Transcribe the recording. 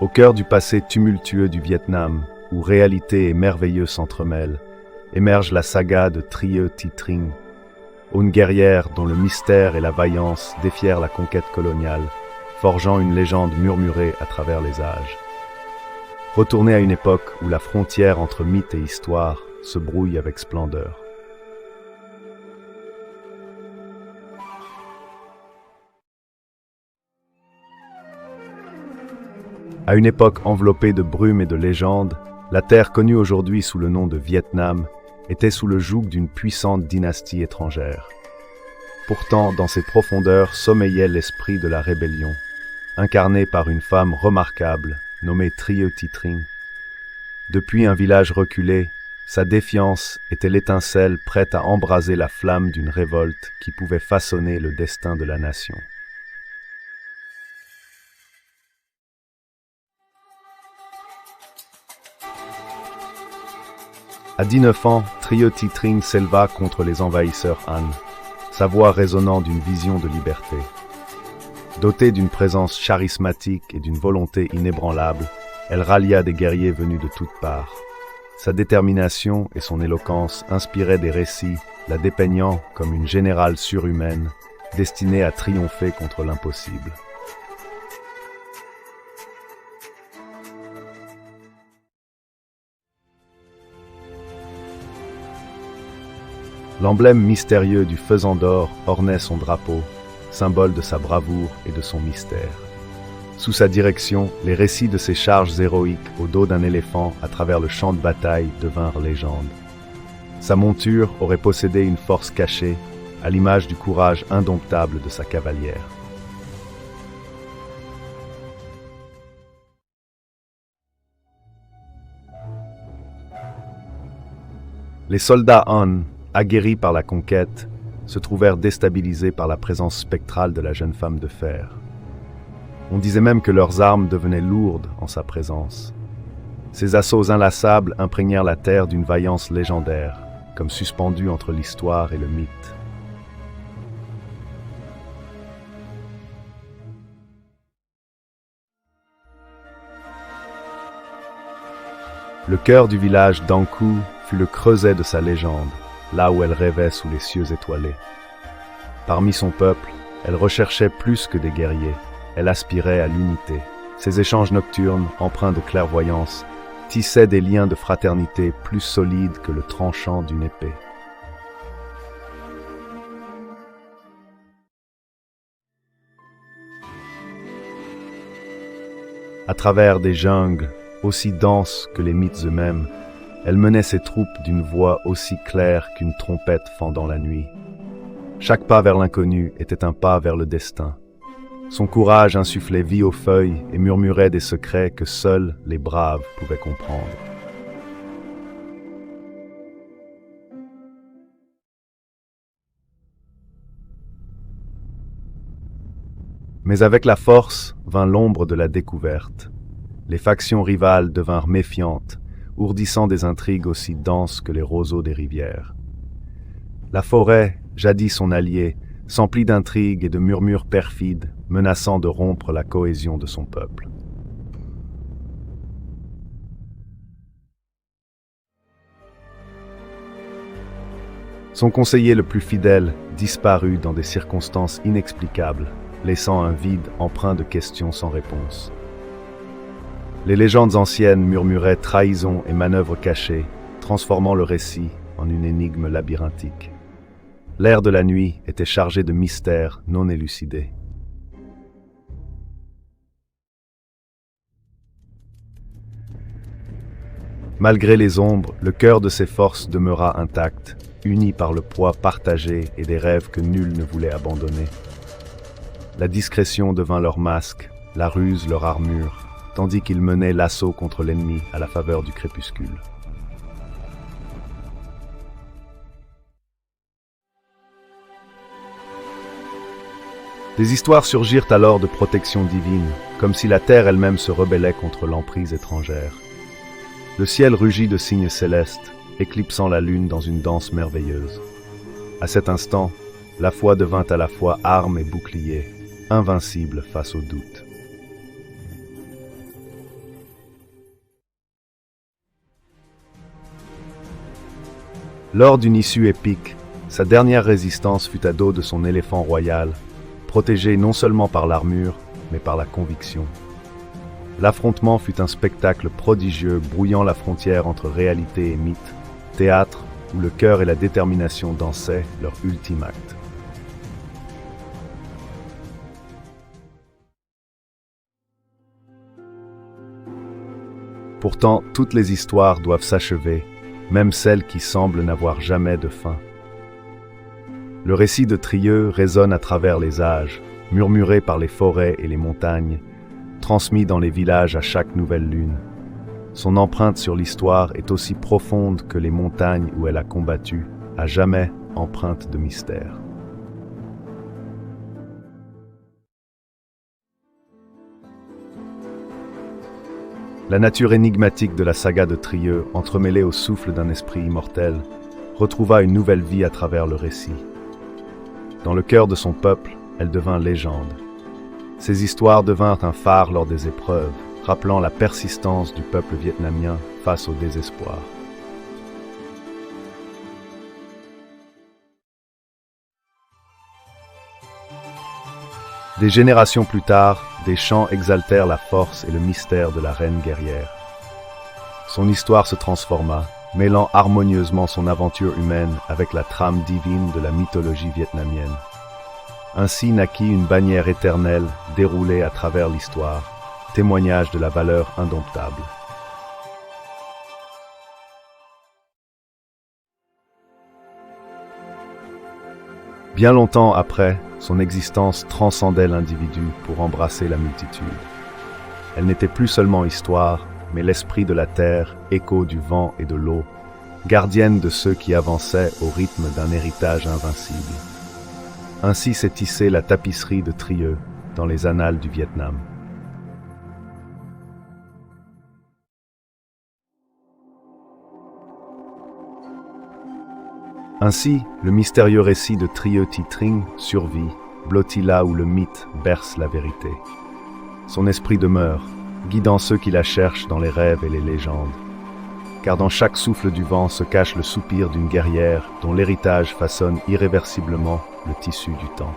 Au cœur du passé tumultueux du Vietnam, où réalité et merveilleux s'entremêlent, émerge la saga de Trieu Thi Trinh, une guerrière dont le mystère et la vaillance défièrent la conquête coloniale, forgeant une légende murmurée à travers les âges. Retournée à une époque où la frontière entre mythe et histoire se brouille avec splendeur. À une époque enveloppée de brume et de légendes, la terre connue aujourd'hui sous le nom de Vietnam était sous le joug d'une puissante dynastie étrangère. Pourtant, dans ses profondeurs sommeillait l'esprit de la rébellion, incarné par une femme remarquable nommée Trieu Thi Trinh. Depuis un village reculé, sa défiance était l'étincelle prête à embraser la flamme d'une révolte qui pouvait façonner le destin de la nation. À 19 ans, Trieu Thi Trinh s'éleva contre les envahisseurs Han, sa voix résonnant d'une vision de liberté. Dotée d'une présence charismatique et d'une volonté inébranlable, elle rallia des guerriers venus de toutes parts. Sa détermination et son éloquence inspiraient des récits, la dépeignant comme une générale surhumaine, destinée à triompher contre l'impossible. L'emblème mystérieux du faisan d'or ornait son drapeau, symbole de sa bravoure et de son mystère. Sous sa direction, les récits de ses charges héroïques au dos d'un éléphant à travers le champ de bataille devinrent légende. Sa monture aurait possédé une force cachée, à l'image du courage indomptable de sa cavalière. Les soldats Han, aguerris par la conquête, se trouvèrent déstabilisés par la présence spectrale de la jeune femme de fer. On disait même que leurs armes devenaient lourdes en sa présence. Ces assauts inlassables imprégnèrent la terre d'une vaillance légendaire, comme suspendue entre l'histoire et le mythe. Le cœur du village d'An Cu fut le creuset de sa légende, là où elle rêvait sous les cieux étoilés. Parmi son peuple, elle recherchait plus que des guerriers, elle aspirait à l'unité. Ses échanges nocturnes, empreints de clairvoyance, tissaient des liens de fraternité plus solides que le tranchant d'une épée. À travers des jungles aussi denses que les mythes eux-mêmes, elle menait ses troupes d'une voix aussi claire qu'une trompette fendant la nuit. Chaque pas vers l'inconnu était un pas vers le destin. Son courage insufflait vie aux feuilles et murmurait des secrets que seuls les braves pouvaient comprendre. Mais avec la force vint l'ombre de la découverte. Les factions rivales devinrent méfiantes, ourdissant des intrigues aussi denses que les roseaux des rivières. La forêt, jadis son allié, s'emplit d'intrigues et de murmures perfides, menaçant de rompre la cohésion de son peuple. Son conseiller le plus fidèle disparut dans des circonstances inexplicables, laissant un vide empreint de questions sans réponse. Les légendes anciennes murmuraient trahison et manœuvres cachées, transformant le récit en une énigme labyrinthique. L'air de la nuit était chargé de mystères non élucidés. Malgré les ombres, le cœur de ses forces demeura intact, uni par le poids partagé et des rêves que nul ne voulait abandonner. La discrétion devint leur masque, la ruse leur armure, tandis qu'ils menaient l'assaut contre l'ennemi à la faveur du crépuscule. Des histoires surgirent alors de protection divine, comme si la terre elle-même se rebellait contre l'emprise étrangère. Le ciel rugit de signes célestes, éclipsant la lune dans une danse merveilleuse. À cet instant, la foi devint à la fois arme et bouclier, invincible face au doute. Lors d'une issue épique, sa dernière résistance fut à dos de son éléphant royal, protégé non seulement par l'armure, mais par la conviction. L'affrontement fut un spectacle prodigieux brouillant la frontière entre réalité et mythe, théâtre où le cœur et la détermination dansaient leur ultime acte. Pourtant, toutes les histoires doivent s'achever, même celles qui semblent n'avoir jamais de fin. Le récit de Trieux résonne à travers les âges, murmuré par les forêts et les montagnes, transmis dans les villages à chaque nouvelle lune. Son empreinte sur l'histoire est aussi profonde que les montagnes où elle a combattu, à jamais empreinte de mystère. La nature énigmatique de la saga de Trieux, entremêlée au souffle d'un esprit immortel, retrouva une nouvelle vie à travers le récit. Dans le cœur de son peuple, elle devint légende. Ces histoires devinrent un phare lors des épreuves, rappelant la persistance du peuple vietnamien face au désespoir. Des générations plus tard, des chants exaltèrent la force et le mystère de la reine guerrière. Son histoire se transforma, mêlant harmonieusement son aventure humaine avec la trame divine de la mythologie vietnamienne. Ainsi naquit une bannière éternelle déroulée à travers l'histoire, témoignage de la valeur indomptable. Bien longtemps après, son existence transcendait l'individu pour embrasser la multitude. Elle n'était plus seulement histoire, mais l'esprit de la terre, écho du vent et de l'eau, gardienne de ceux qui avançaient au rythme d'un héritage invincible. Ainsi s'est tissée la tapisserie de Trieux dans les annales du Vietnam. Ainsi, le mystérieux récit de Trieux Thi Trinh survit, blotti là où le mythe berce la vérité. Son esprit demeure, guidant ceux qui la cherchent dans les rêves et les légendes. Car dans chaque souffle du vent se cache le soupir d'une guerrière dont l'héritage façonne irréversiblement le tissu du temps.